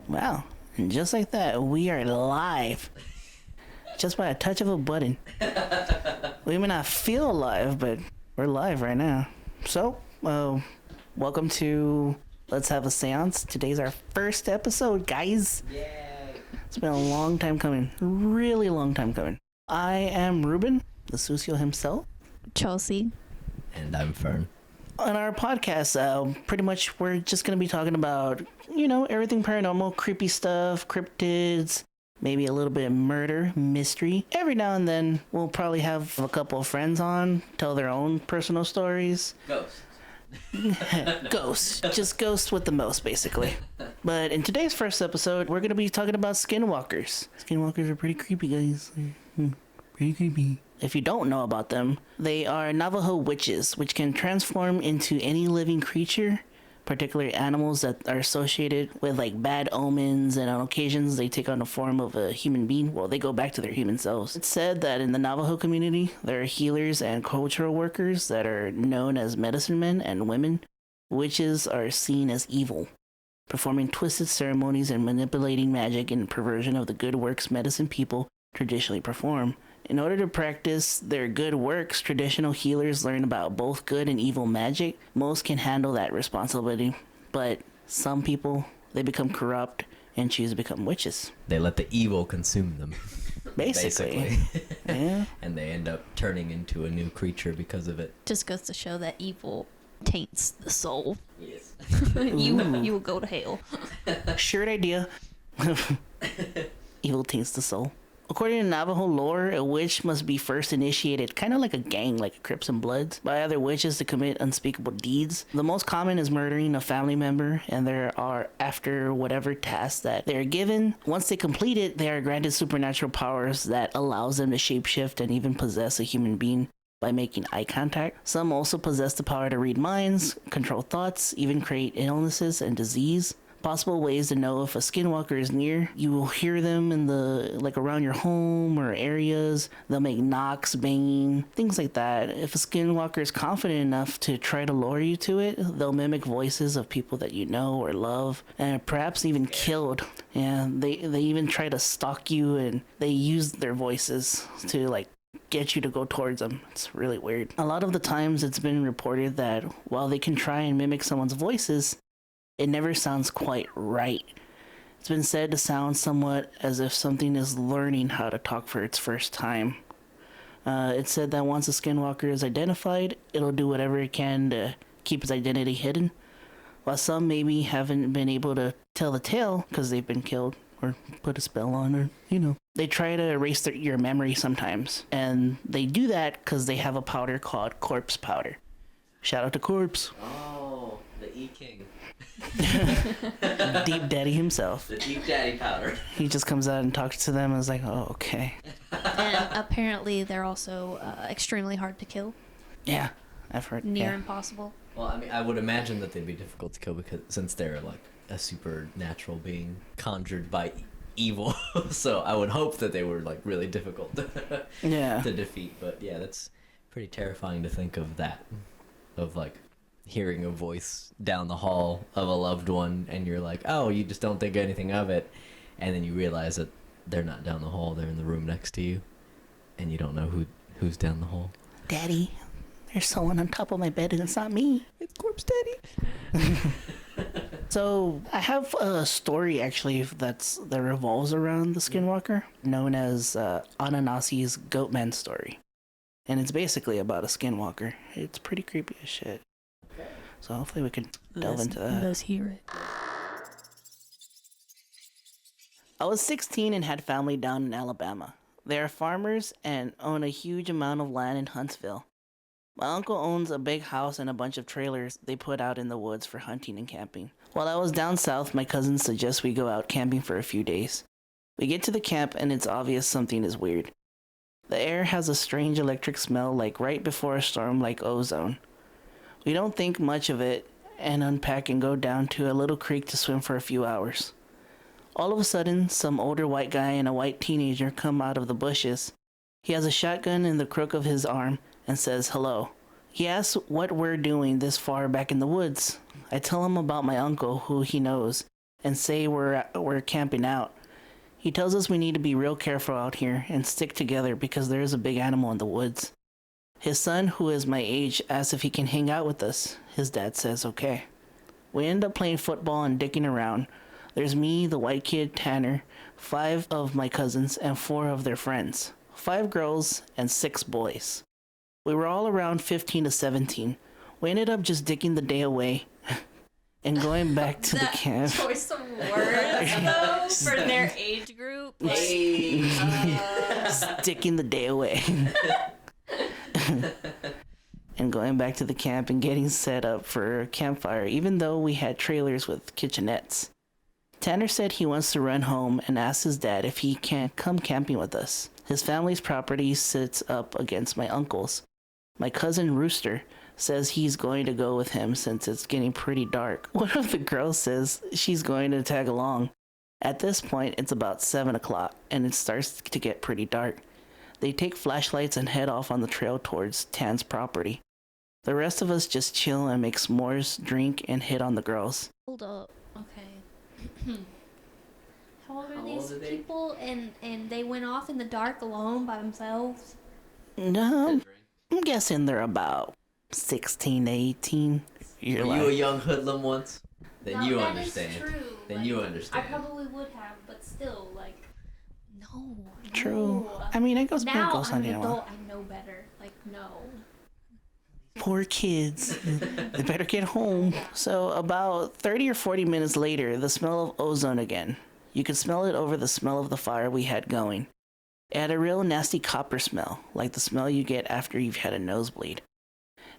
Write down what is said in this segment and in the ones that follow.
Wow. And just like that, we are live. Just by a touch of a button. We may not feel alive, but we're live right now. So, welcome to Let's Have a Seance. Today's our first episode, guys. Yay! It's been a long time coming. Really long time coming. I am Ruben, the Sucio himself. Chelsea. And I'm Fern. On our podcast, pretty much we're just going to be talking about, everything paranormal, creepy stuff, cryptids, maybe a little bit of murder, mystery. Every now and then, we'll probably have a couple of friends on, tell their own personal stories. Ghosts. Ghosts. Just ghosts with the most, basically. But in today's first episode, we're going to be talking about skinwalkers. Skinwalkers are pretty creepy, guys. Pretty creepy. If you don't know about them, they are Navajo witches, which can transform into any living creature, particularly animals that are associated with like bad omens, and on occasions they take on the form of a human being. Well, they go back to their human selves. It's said that in the Navajo community, there are healers and cultural workers that are known as medicine men and women. Witches are seen as evil, performing twisted ceremonies and manipulating magic in perversion of the good works medicine people traditionally perform. In order to practice their good works, traditional healers learn about both good and evil magic. Most can handle that responsibility, but some people, they become corrupt and choose to become witches. They let the evil consume them. Basically. Yeah. And they end up turning into a new creature because of it. Just goes to show that evil taints the soul. Yes. you will go to hell. Shirt idea. Evil taints the soul. According to Navajo lore, a witch must be first initiated, kind of like a gang, like Crips and Bloods, by other witches to commit unspeakable deeds. The most common is murdering a family member, and there are after whatever task that they are given. Once they complete it, they are granted supernatural powers that allows them to shapeshift and even possess a human being by making eye contact. Some also possess the power to read minds, control thoughts, even create illnesses and disease. Possible ways to know if a skinwalker is near: you will hear them in around your home or areas. They'll make knocks, banging, things like that. If a skinwalker is confident enough to try to lure you to it, they'll mimic voices of people that you know or love, and perhaps even killed. And they even try to stalk you, and they use their voices to get you to go towards them. It's really weird. A lot of the times it's been reported that while they can try and mimic someone's voices, it never sounds quite right. It's been said to sound somewhat as if something is learning how to talk for its first time. It's said that once a skinwalker is identified, it'll do whatever it can to keep its identity hidden. While some maybe haven't been able to tell the tale because they've been killed or put a spell on, or, they try to erase your memory sometimes. And they do that because they have a powder called corpse powder. Shout out to Corpse. Oh, the E-King. Deep Daddy himself. The Deep Daddy powder. He just comes out and talks to them and is like, oh, okay. And apparently they're also extremely hard to kill. Yeah, I've heard. Near yeah. impossible. Well, I mean, I would imagine that they'd be difficult to kill since they're like a supernatural being conjured by evil. So I would hope that they were like really difficult to defeat. But yeah, that's pretty terrifying to think of that. Of like hearing a voice down the hall of a loved one, and you're like, oh, you just don't think anything of it, and then you realize that they're not down the hall, they're in the room next to you, and you don't know who's down the hall. Daddy, there's someone on top of my bed and it's not me. It's Corpse Daddy. So I have a story actually that revolves around the skinwalker, known as Anansis' Goatman story. And it's basically about a skinwalker. It's pretty creepy as shit. So hopefully we can delve into that. Let's hear it. I was 16 and had family down in Alabama. They are farmers and own a huge amount of land in Huntsville. My uncle owns a big house and a bunch of trailers they put out in the woods for hunting and camping. While I was down south, my cousins suggest we go out camping for a few days. We get to the camp and it's obvious something is weird. The air has a strange electric smell like right before a storm, like ozone. We don't think much of it and unpack and go down to a little creek to swim for a few hours. All of a sudden, some older white guy and a white teenager come out of the bushes. He has a shotgun in the crook of his arm and says hello. He asks what we're doing this far back in the woods. I tell him about my uncle, who he knows, and say we're camping out. He tells us we need to be real careful out here and stick together because there is a big animal in the woods. His son, who is my age, asks if he can hang out with us. His dad says okay. We end up playing football and dicking around. There's me, the white kid, Tanner, 5 of my cousins, and 4 of their friends. 5 girls and 6 boys. We were all around 15 to 17. We ended up just dicking the day away and going back to the camp. Choice of words, though, for their age group. Like, Dicking the day away. And going back to the camp and getting set up for a campfire, even though we had trailers with kitchenettes. Tanner said he wants to run home and asked his dad if he can come camping with us. His family's property sits up against my uncle's. My cousin Rooster says he's going to go with him since it's getting pretty dark. One of the girls says she's going to tag along. At this point, it's about 7 o'clock and it starts to get pretty dark. They take flashlights and head off on the trail towards Tan's property. The rest of us just chill and make s'mores, drink, and hit on the girls. Hold up. Okay. How old are these people? And they went off in the dark alone by themselves? No, I'm guessing they're about 16 to 18. Were you a young hoodlum once? Then you understand. Is true. Then like, you understand. I probably would have, but still, like, no. True. No. I mean, it goes back Now goes I'm on an you. adult. I know better. Like, no. Poor kids. They better get home. So about 30 or 40 minutes later, the smell of ozone again. You could smell it over the smell of the fire we had going. It had a real nasty copper smell, like the smell you get after you've had a nosebleed.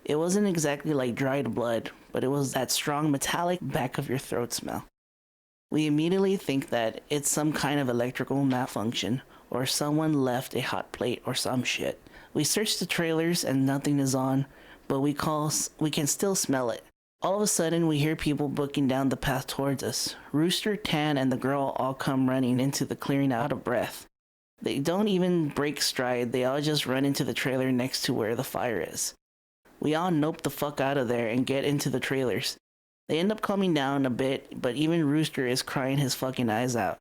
It wasn't exactly like dried blood, but it was that strong metallic back of your throat smell. We immediately think that it's some kind of electrical malfunction, or someone left a hot plate or some shit. We search the trailers and nothing is on, but we can still smell it. All of a sudden, we hear people booking down the path towards us. Rooster, Tan, and the girl all come running into the clearing out of breath. They don't even break stride, they all just run into the trailer next to where the fire is. We all nope the fuck out of there and get into the trailers. They end up calming down a bit, but even Rooster is crying his fucking eyes out.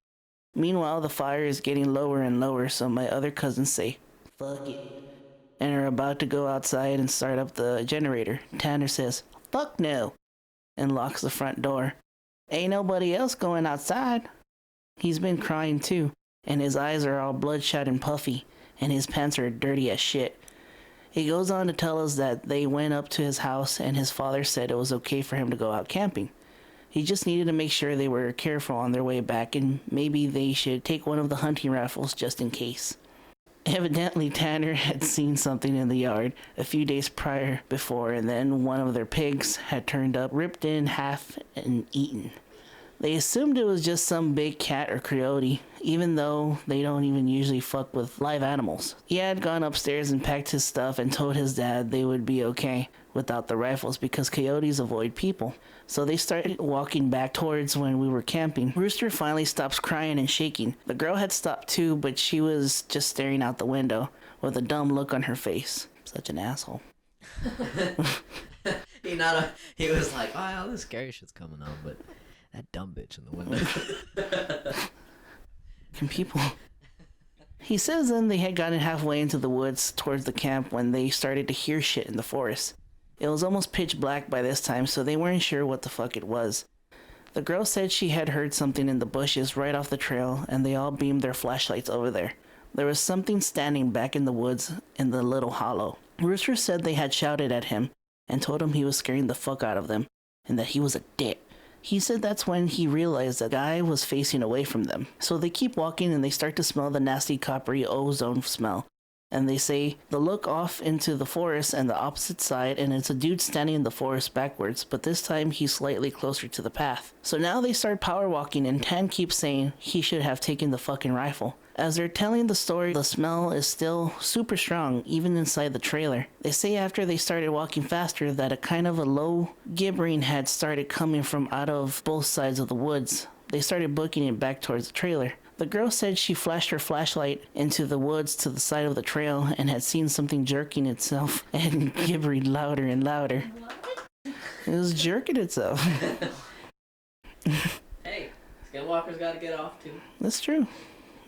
Meanwhile, the fire is getting lower and lower, so my other cousins say, fuck it, and are about to go outside and start up the generator. Tanner says, fuck no, and locks the front door. Ain't nobody else going outside. He's been crying too, and his eyes are all bloodshot and puffy, and his pants are dirty as shit. He goes on to tell us that they went up to his house and his father said it was okay for him to go out camping. He just needed to make sure they were careful on their way back and maybe they should take one of the hunting rifles just in case. Evidently, Tanner had seen something in the yard a few days before, and then one of their pigs had turned up, ripped in half, and eaten. They assumed it was just some big cat or coyote, even though they don't even usually fuck with live animals. He had gone upstairs and packed his stuff and told his dad they would be okay without the rifles because coyotes avoid people. So they started walking back towards when we were camping. Rooster finally stops crying and shaking. The girl had stopped too, but she was just staring out the window with a dumb look on her face. Such an asshole. He was like, oh, all this scary shit's coming on, but that dumb bitch in the window. Can people... He says then they had gotten halfway into the woods towards the camp when they started to hear shit in the forest. It was almost pitch black by this time, so they weren't sure what the fuck it was. The girl said she had heard something in the bushes right off the trail, and they all beamed their flashlights over there. There was something standing back in the woods in the little hollow. Rooster said they had shouted at him and told him he was scaring the fuck out of them, and that he was a dick. He said that's when he realized the guy was facing away from them. So they keep walking and they start to smell the nasty coppery ozone smell. And they say they look off into the forest and the opposite side, and it's a dude standing in the forest backwards, but this time he's slightly closer to the path. So now they start power walking, and Tan keeps saying he should have taken the fucking rifle. As they're telling the story, the smell is still super strong, even inside the trailer. They say after they started walking faster that a kind of a low gibbering had started coming from out of both sides of the woods. They started booking it back towards the trailer. The girl said she flashed her flashlight into the woods to the side of the trail and had seen something jerking itself and gibbering louder and louder. What? It was jerking itself. Hey. Skinwalkers gotta get off too. That's true.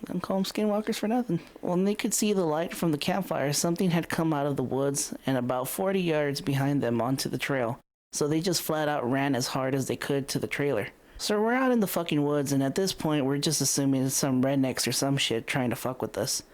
Don't call them skinwalkers for nothing. When they could see the light from the campfire, something had come out of the woods and about 40 yards behind them onto the trail. So they just flat out ran as hard as they could to the trailer. So we're out in the fucking woods, and at this point we're just assuming it's some rednecks or some shit trying to fuck with us.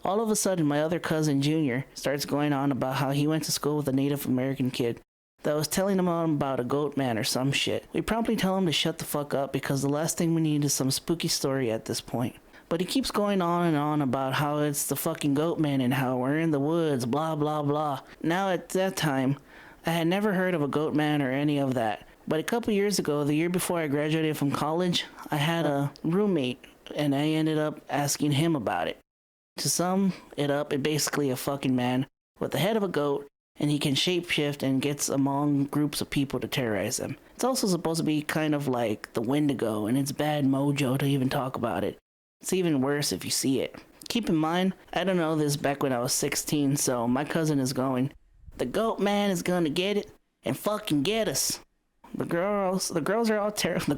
All of a sudden my other cousin, Junior, starts going on about how he went to school with a Native American kid that was telling him about a Goatman or some shit. We promptly tell him to shut the fuck up because the last thing we need is some spooky story at this point. But he keeps going on and on about how it's the fucking Goatman and how we're in the woods, blah blah blah. Now at that time, I had never heard of a Goatman or any of that. But a couple years ago, the year before I graduated from college, I had a roommate and I ended up asking him about it. To sum it up, it's basically a fucking man with the head of a goat, and he can shapeshift and gets among groups of people to terrorize them. It's also supposed to be kind of like the Wendigo, and it's bad mojo to even talk about it. It's even worse if you see it. Keep in mind, I don't know this back when I was 16, so my cousin is going, the goat man is gonna get it and fucking get us. The girls are all terrified. The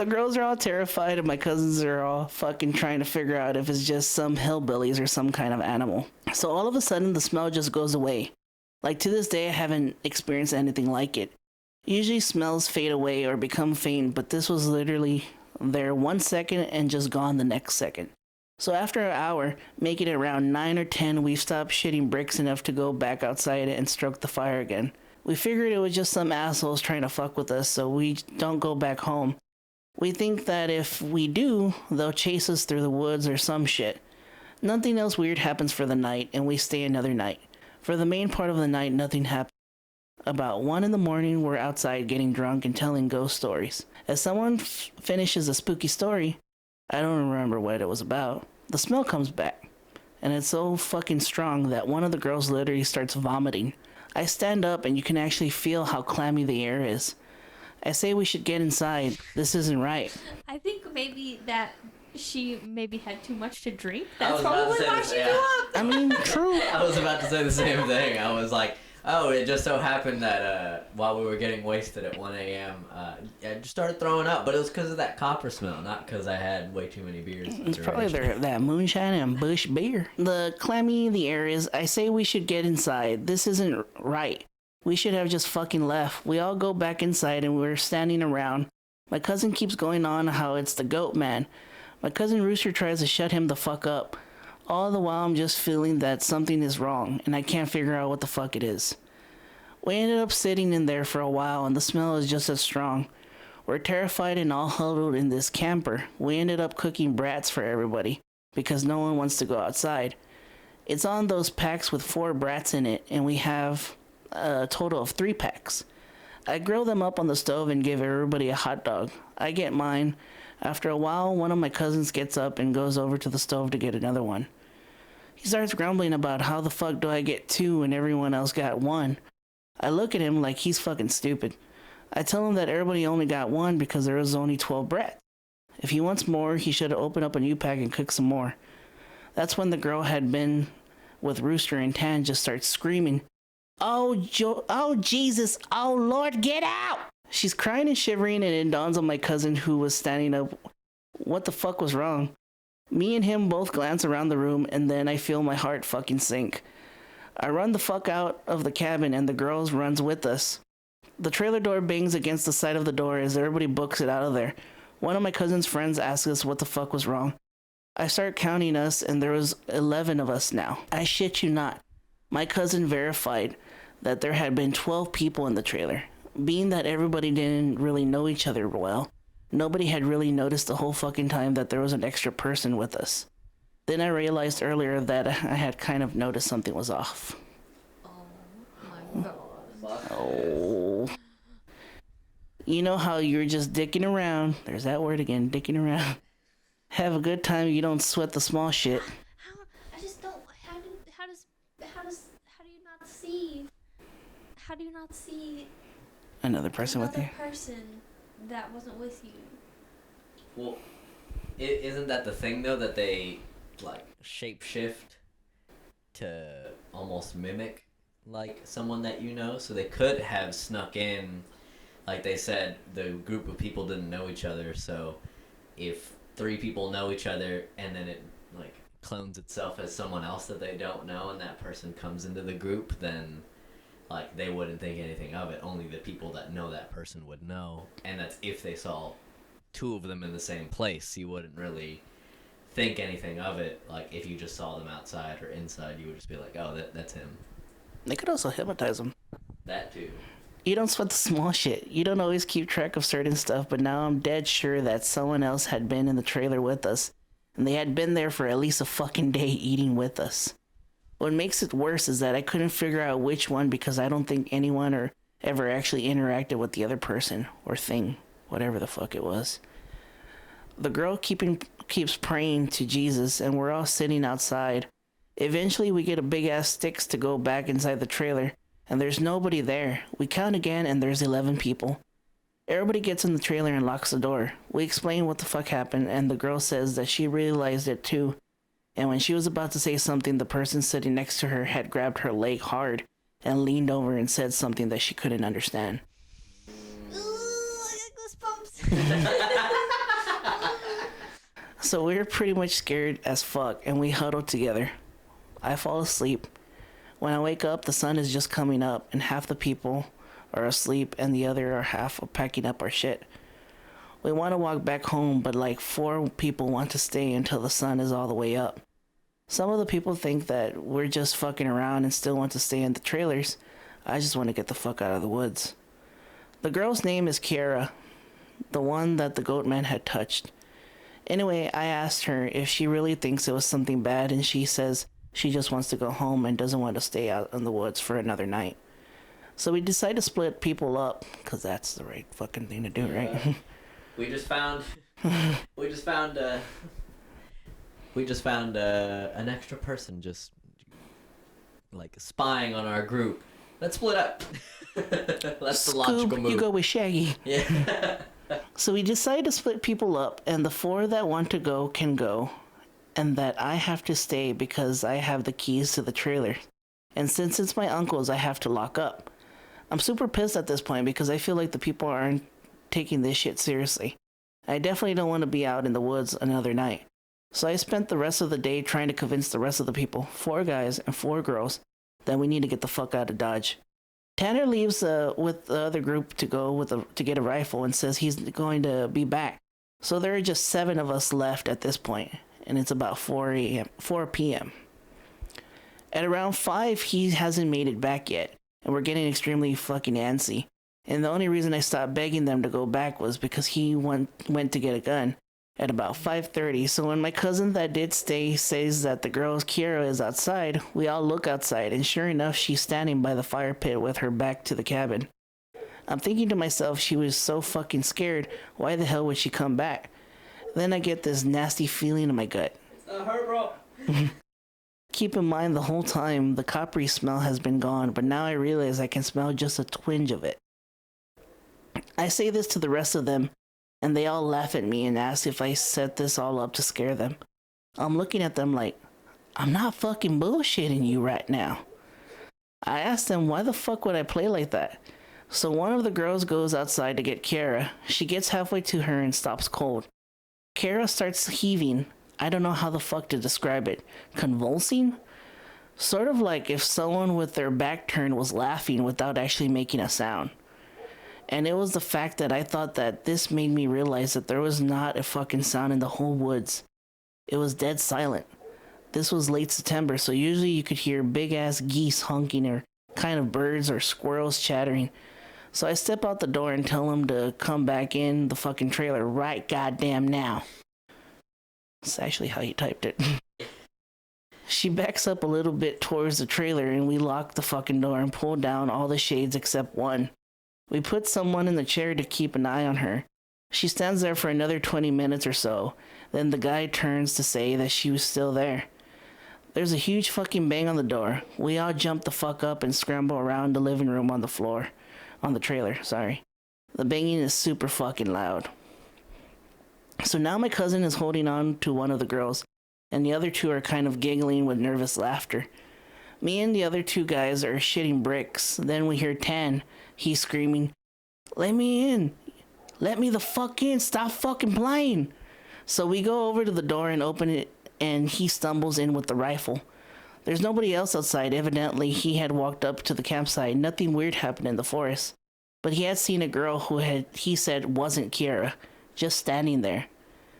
girls are all terrified, and my cousins are all fucking trying to figure out if it's just some hillbillies or some kind of animal. So all of a sudden, the smell just goes away. Like to this day, I haven't experienced anything like it. Usually smells fade away or become faint, but this was literally there 1 second and just gone the next second. So after an hour, making it around 9 or 10, we stopped shitting bricks enough to go back outside and stroke the fire again. We figured it was just some assholes trying to fuck with us, so we don't go back home. We think that if we do, they'll chase us through the woods or some shit. Nothing else weird happens for the night, and we stay another night. For the main part of the night, nothing happened. About 1 in the morning, we're outside getting drunk and telling ghost stories. As someone finishes a spooky story, I don't remember what it was about, the smell comes back. And it's so fucking strong that one of the girls literally starts vomiting. I stand up and you can actually feel how clammy the air is. I say we should get inside. This isn't right. I think maybe that she maybe had too much to drink. That's probably why she threw up. I mean, true. I was about to say the same thing. I was like, oh, it just so happened that while we were getting wasted at 1 a.m., I just started throwing up, but it was because of that copper smell, not because I had way too many beers. It's probably that moonshine and bush beer. The clammy the air is, I say we should get inside. This isn't right. We should have just fucking left. We all go back inside and we're standing around. My cousin keeps going on how it's the goat man. My cousin Rooster tries to shut him the fuck up. All the while I'm just feeling that something is wrong, and I can't figure out what the fuck it is. We ended up sitting in there for a while, and the smell is just as strong. We're terrified and all huddled in this camper. We ended up cooking brats for everybody, because no one wants to go outside. It's on those packs with 4 brats in it, and we have a total of 3 packs. I grill them up on the stove and give everybody a hot dog. I get mine. After a while, one of my cousins gets up and goes over to the stove to get another one. He starts grumbling about how the fuck do I get 2 and everyone else got 1. I look at him like he's fucking stupid. I tell him that everybody only got 1 because there was only 12 brats. If he wants more, he should open up a new pack and cook some more. That's when the girl had been with Rooster and Tan just starts screaming, Oh Jesus, oh Lord, get out! She's crying and shivering, and it dawns on my cousin who was standing up. What the fuck was wrong? Me and him both glance around the room, and then I feel my heart fucking sink. I run the fuck out of the cabin, and the girls runs with us. The trailer door bangs against the side of the door as everybody books it out of there. One of my cousin's friends asks us what the fuck was wrong. I start counting us, and there was 11 of us now. I shit you not. My cousin verified that there had been 12 people in the trailer. Being that everybody didn't really know each other well, nobody had really noticed the whole fucking time that there was an extra person with us. Then I realized earlier that I had kind of noticed something was off. Oh my god. Oh. You know how you're just dicking around. There's that word again, dicking around. Have a good time, you don't sweat the small shit. I just don't. How do you not see? How do you not see Another person with you? Another person that wasn't with you. Well, isn't that the thing though, that they like shapeshift to almost mimic like someone that you know? So they could have snuck in like they said, the group of people didn't know each other, so if 3 people know each other and then it like clones itself as someone else that they don't know and that person comes into the group, then like they wouldn't think anything of it. Only the people that know that person would know, and that's if they saw 2 of them in the same place. You wouldn't really think anything of it. Like if you just saw them outside or inside, you would just be like, oh, that's him. They could also hypnotize them. That too. You don't sweat the small shit. You don't always keep track of certain stuff, but now I'm dead sure that someone else had been in the trailer with us, and they had been there for at least a fucking day eating with us. What makes it worse is that I couldn't figure out which one because I don't think anyone or ever actually interacted with the other person or thing, whatever the fuck it was. The girl keeps praying to Jesus, and we're all sitting outside. Eventually, we get a big-ass sticks to go back inside the trailer, and there's nobody there. We count again, and there's 11 people. Everybody gets in the trailer and locks the door. We explain what the fuck happened, and the girl says that she realized it too. And when she was about to say something, the person sitting next to her had grabbed her leg hard and leaned over and said something that she couldn't understand. Ooh, I got goosebumps. So we were pretty much scared as fuck, and we huddled together. I fall asleep. When I wake up, the sun is just coming up, and half the people are asleep, and the other are half packing up our shit. We want to walk back home, but like 4 people want to stay until the sun is all the way up. Some of the people think that we're just fucking around and still want to stay in the trailers. I just want to get the fuck out of the woods. The girl's name is Kiara, the one that the Goatman had touched. Anyway, I asked her if she really thinks it was something bad, and she says she just wants to go home and doesn't want to stay out in the woods for another night. So we decide to split people up, because that's the right fucking thing to do, right? We just found an extra person just like spying on our group. Let's split up. That's the logical move. You go with Shaggy. Yeah. So we decide to split people up, and the 4 that want to go can go, and that I have to stay because I have the keys to the trailer. And since it's my uncle's, I have to lock up. I'm super pissed at this point because I feel like the people aren't taking this shit seriously. I definitely don't want to be out in the woods another night. So I spent the rest of the day trying to convince the rest of the people, 4 guys and 4 girls, that we need to get the fuck out of Dodge. Tanner leaves with the other group to go to get a rifle and says he's going to be back. So there are just 7 of us left at this point, and it's about 4 p.m. At around 5, he hasn't made it back yet, and we're getting extremely fucking antsy. And the only reason I stopped begging them to go back was because he went to get a gun at about 5:30. So when my cousin that did stay says that the girl Kiara is outside, we all look outside, and sure enough, she's standing by the fire pit with her back to the cabin. I'm thinking to myself, she was so fucking scared, why the hell would she come back? Then I get this nasty feeling in my gut. It's not her, bro. Keep in mind, the whole time, the coppery smell has been gone, but now I realize I can smell just a twinge of it. I say this to the rest of them, and they all laugh at me and ask if I set this all up to scare them. I'm looking at them like, I'm not fucking bullshitting you right now. I asked them, why the fuck would I play like that? So one of the girls goes outside to get Kara. She gets halfway to her and stops cold. Kara starts heaving. I don't know how the fuck to describe it. Convulsing? Sort of like if someone with their back turned was laughing without actually making a sound. And it was the fact that I thought that this made me realize that there was not a fucking sound in the whole woods. It was dead silent. This was late September, so usually you could hear big-ass geese honking or kind of birds or squirrels chattering. So I step out the door and tell them to come back in the fucking trailer right goddamn now. That's actually how he typed it. She backs up a little bit towards the trailer, and we lock the fucking door and pull down all the shades except one. We put someone in the chair to keep an eye on her. She stands there for another 20 minutes or so. Then the guy turns to say that she was still there. There's a huge fucking bang on the door. We all jump the fuck up and scramble around the living room on the trailer, sorry. The banging is super fucking loud. So now my cousin is holding on to one of the girls, and the other 2 are kind of giggling with nervous laughter. Me and the other 2 guys are shitting bricks. Then we hear Tan. He's screaming, Let me in. Let me the fuck in. Stop fucking playing. So we go over to the door and open it, and he stumbles in with the rifle. There's nobody else outside. Evidently, he had walked up to the campsite. Nothing weird happened in the forest. But he had seen a girl who he said wasn't Kiara, just standing there.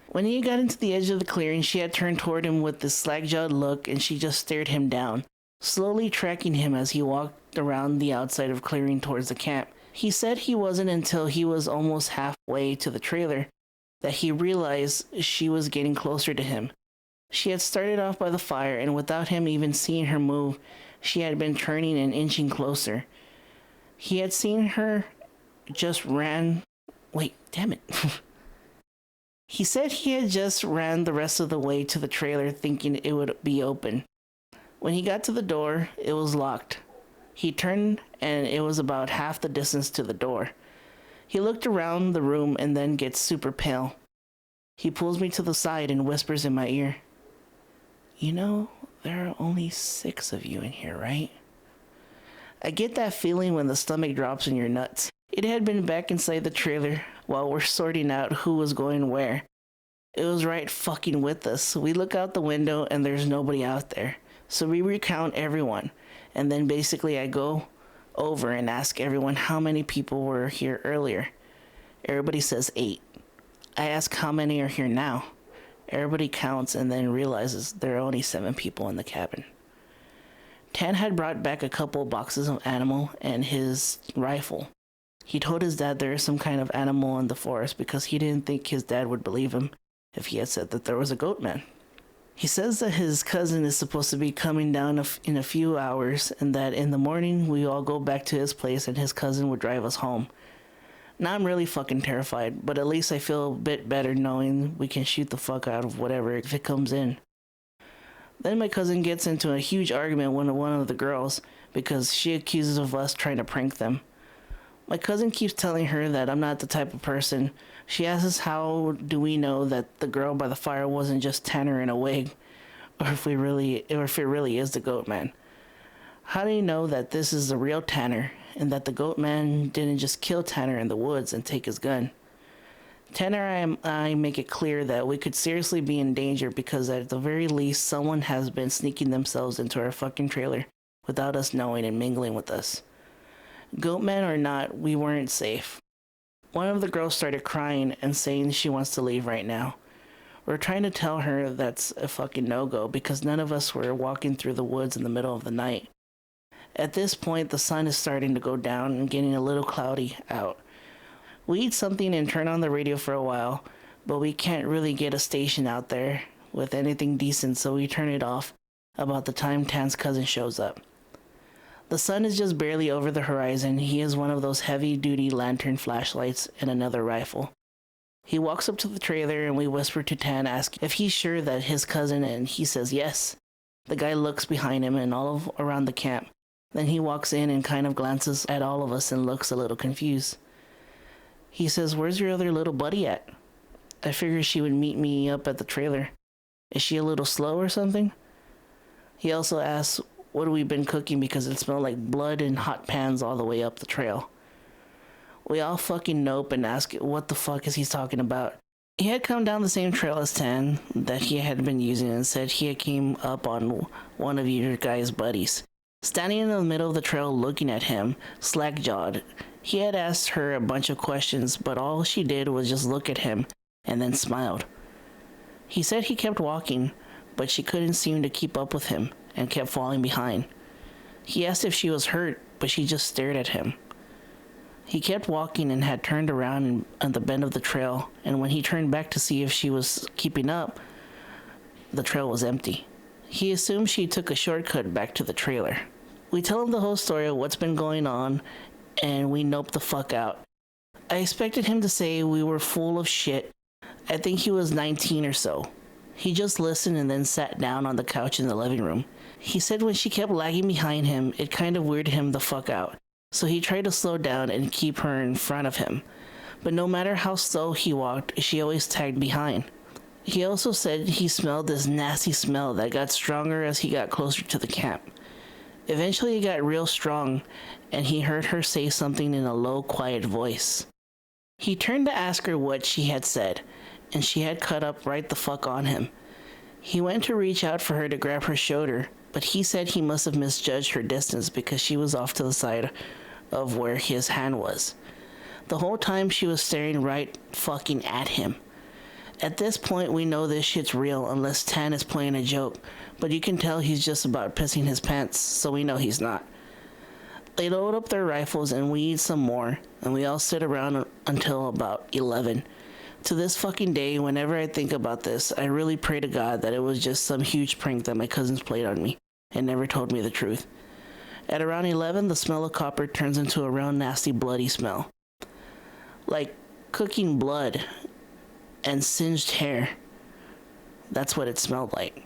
When he got into the edge of the clearing, she had turned toward him with this slack-jawed look, and she just stared him down, slowly tracking him as he walked around the outside of clearing towards the camp. He said he wasn't until he was almost halfway to the trailer that he realized she was getting closer to him. She had started off by the fire, and without him even seeing her move, she had been turning and inching closer. He had seen her just ran... Wait, damn it. He said he had just ran the rest of the way to the trailer thinking it would be open. When he got to the door, it was locked. He turned and it was about half the distance to the door. He looked around the room and then gets super pale. He pulls me to the side and whispers in my ear, "You know, there are only 6 of you in here, right?" I get that feeling when the stomach drops in your nuts. It had been back inside the trailer while we're sorting out who was going where. It was right fucking with us. We look out the window and there's nobody out there. So we recount everyone. And then basically I go over and ask everyone how many people were here earlier. Everybody says 8. I ask how many are here now. Everybody counts and then realizes there are only 7 people in the cabin. Tan had brought back a couple boxes of animal and his rifle. He told his dad there is some kind of animal in the forest because he didn't think his dad would believe him if he had said that there was a Goatman. He says that his cousin is supposed to be coming down in a few hours and that in the morning we all go back to his place and his cousin would drive us home. Now I'm really fucking terrified, but at least I feel a bit better knowing we can shoot the fuck out of whatever if it comes in. Then my cousin gets into a huge argument with one of the girls because she accuses of us trying to prank them. My cousin keeps telling her that I'm not the type of person. She asks us how do we know that the girl by the fire wasn't just Tanner in a wig, or if it really is the Goatman. How do you know that this is the real Tanner, and that the Goatman didn't just kill Tanner in the woods and take his gun? Tanner and I make it clear that we could seriously be in danger because at the very least someone has been sneaking themselves into our fucking trailer without us knowing and mingling with us. Goatman or not, we weren't safe. One of the girls started crying and saying she wants to leave right now. We're trying to tell her that's a fucking no-go because none of us were walking through the woods in the middle of the night. At this point, the sun is starting to go down and getting a little cloudy out. We eat something and turn on the radio for a while, but we can't really get a station out there with anything decent, so we turn it off about the time Tan's cousin shows up. The sun is just barely over the horizon. He has one of those heavy-duty lantern flashlights and another rifle. He walks up to the trailer and we whisper to Tan, ask if he's sure that his cousin, and he says yes. The guy looks behind him and all around the camp. Then he walks in and kind of glances at all of us and looks a little confused. He says, "Where's your other little buddy at?" I figured she would meet me up at the trailer. Is she a little slow or something? He also asks, what we've been cooking because it smelled like blood and hot pans all the way up the trail. We all fucking nope and ask what the fuck is he talking about. He had come down the same trail as Tan that he had been using and said he had came up on one of your guys' buddies. Standing in the middle of the trail looking at him, slack-jawed, he had asked her a bunch of questions, but all she did was just look at him and then smiled. He said he kept walking, but she couldn't seem to keep up with him and kept falling behind. He asked if she was hurt, but she just stared at him. He kept walking and had turned around on the bend of the trail, and when he turned back to see if she was keeping up, the trail was empty. He assumed she took a shortcut back to the trailer. We tell him the whole story of what's been going on, and we nope the fuck out. I expected him to say we were full of shit. I think he was 19 or so. He just listened and then sat down on the couch in the living room. He said when she kept lagging behind him, it kind of weirded him the fuck out. So he tried to slow down and keep her in front of him. But no matter how slow he walked, she always tagged behind. He also said he smelled this nasty smell that got stronger as he got closer to the camp. Eventually it got real strong, and he heard her say something in a low, quiet voice. He turned to ask her what she had said, and she had cut up right the fuck on him. He went to reach out for her to grab her shoulder, but he said he must have misjudged her distance because she was off to the side of where his hand was. The whole time she was staring right fucking at him. At this point, we know this shit's real unless Tan is playing a joke, but you can tell he's just about pissing his pants, so we know he's not. They load up their rifles and we eat some more, and we all sit around until about 11. To this fucking day, whenever I think about this, I really pray to God that it was just some huge prank that my cousins played on me and never told me the truth. At around 11, the smell of copper turns into a real nasty bloody smell. Like cooking blood and singed hair. That's what it smelled like.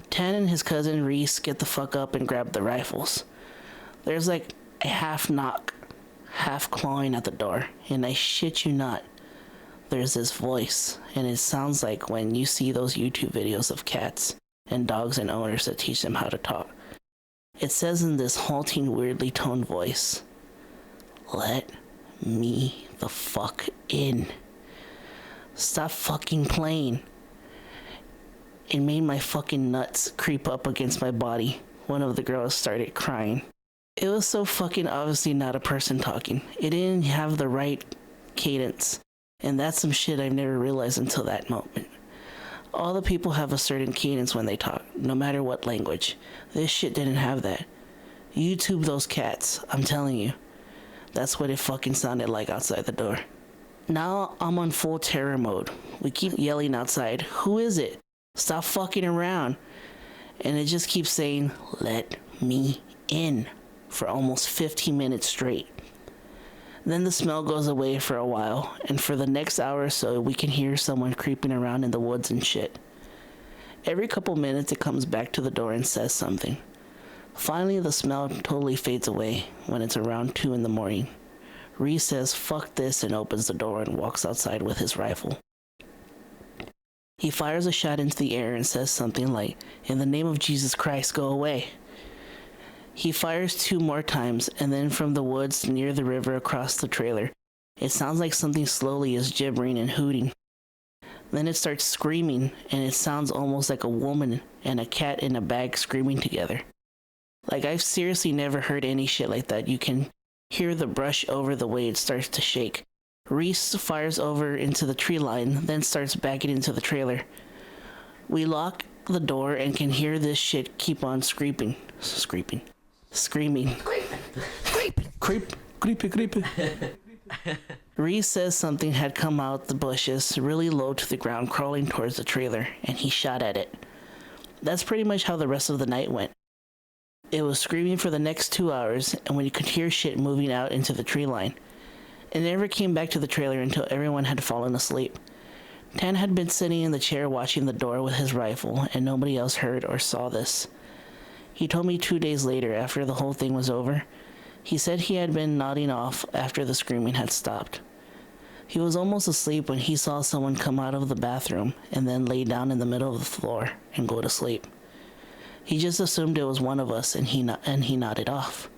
Tan and his cousin Reese get the fuck up and grab the rifles. There's like a half knock, half clawing at the door, and I shit you not, there's this voice, and it sounds like when you see those YouTube videos of cats and dogs and owners that teach them how to talk. It says in this halting, weirdly toned voice, "Let me the fuck in. Stop fucking playing." It made my fucking nuts creep up against my body. One of the girls started crying. It was so fucking obviously not a person talking. It didn't have the right cadence. And that's some shit I've never realized until that moment. All the people have a certain cadence when they talk, no matter what language. This shit didn't have that. YouTube those cats, I'm telling you. That's what it fucking sounded like outside the door. Now I'm on full terror mode. We keep yelling outside, "Who is it? Stop fucking around." And it just keeps saying, "Let me in," for almost 15 minutes straight. Then the smell goes away for a while, and for the next hour or so, we can hear someone creeping around in the woods and shit. Every couple minutes, it comes back to the door and says something. Finally, the smell totally fades away when it's around 2 in the morning. Reese says, "Fuck this," and opens the door and walks outside with his rifle. He fires a shot into the air and says something like, "In the name of Jesus Christ, go away." He fires 2 more times, and then from the woods near the river across the trailer, it sounds like something slowly is gibbering and hooting. Then it starts screaming, and it sounds almost like a woman and a cat in a bag screaming together. Like, I've seriously never heard any shit like that. You can hear the brush over the way it starts to shake. Reese fires over into the tree line, then starts backing into the trailer. We lock the door and can hear this shit keep on screaming. Creepy. Reese says something had come out the bushes really low to the ground, crawling towards the trailer, and he shot at it. That's pretty much how the rest of the night went. It was screaming for the next 2 hours, and when you could hear shit moving out into the tree line. It never came back to the trailer until everyone had fallen asleep. Tan had been sitting in the chair watching the door with his rifle, and nobody else heard or saw this. He told me 2 days later, after the whole thing was over. He said he had been nodding off after the screaming had stopped. He was almost asleep when he saw someone come out of the bathroom and then lay down in the middle of the floor and go to sleep. He just assumed it was one of us, and he nodded off.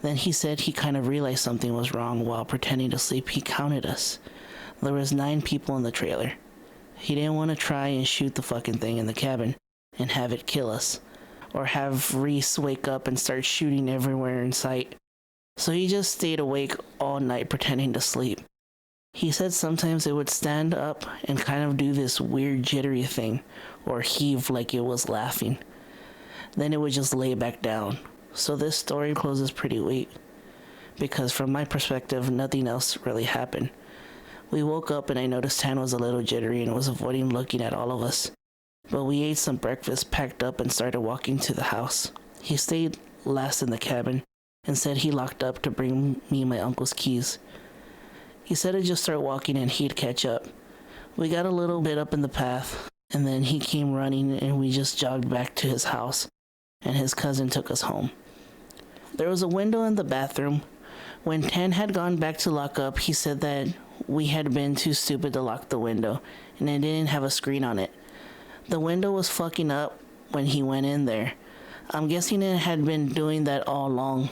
Then he said he kind of realized something was wrong. While pretending to sleep, he counted us. There was 9 people in the trailer. He didn't want to try and shoot the fucking thing in the cabin and have it kill us, or have Reese wake up and start shooting everywhere in sight. So he just stayed awake all night pretending to sleep. He said sometimes it would stand up and kind of do this weird jittery thing, or heave like it was laughing. Then it would just lay back down. So this story closes pretty weak, because from my perspective, nothing else really happened. We woke up and I noticed Tan was a little jittery and was avoiding looking at all of us. But we ate some breakfast, packed up, and started walking to the house. He stayed last in the cabin and said he locked up to bring me my uncle's keys. He said to just start walking and he'd catch up. We got a little bit up in the path, and then he came running and we just jogged back to his house, and his cousin took us home. There was a window in the bathroom. When Tan had gone back to lock up, he said that we had been too stupid to lock the window, and it didn't have a screen on it. The window was fucking up when he went in there. I'm guessing it had been doing that all along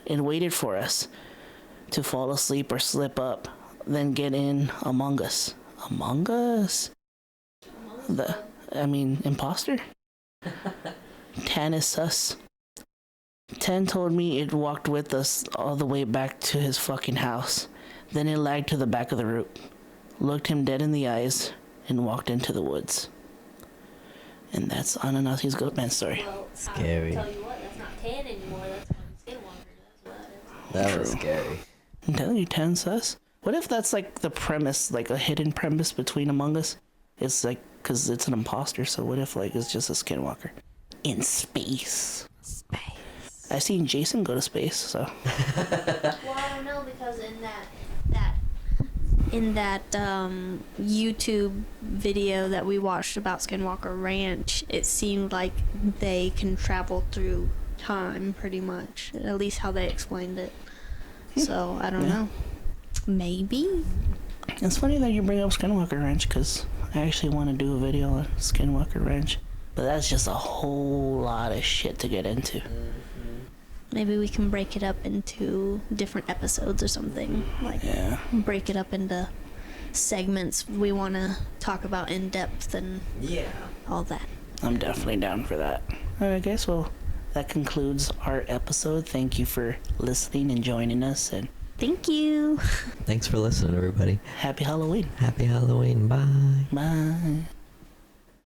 and waited for us to fall asleep or slip up, then get in among us. Among us? Imposter? 10 is sus. 10 told me it walked with us all the way back to his fucking house. Then it lagged to the back of the room, looked him dead in the eyes, and walked into the woods. And that's Anansis' Goatman story. Well, scary. I'll tell you what, that's not 10 anymore. That's one Skinwalker. That's what That was scary. I'm telling you, 10 sus. What if that's like the premise, like a hidden premise between Among Us? It's like, because it's an imposter, so what if like it's just a skinwalker in space? I've seen Jason go to space, so. Well, I don't know, because in that YouTube video that we watched about Skinwalker Ranch, it seemed like they can travel through time pretty much, at least how they explained it. So I don't know. Maybe. It's funny that you bring up Skinwalker Ranch, because I actually want to do a video on Skinwalker Ranch, but that's just a whole lot of shit to get into. Maybe we can break it up into different episodes or something. Like, break it up into segments we want to talk about in depth and all that. I'm definitely down for that. Alright, guys, well, that concludes our episode. Thank you for listening and joining us, and thank you. Thanks for listening, everybody. happy Halloween. Happy Halloween. Bye. Bye.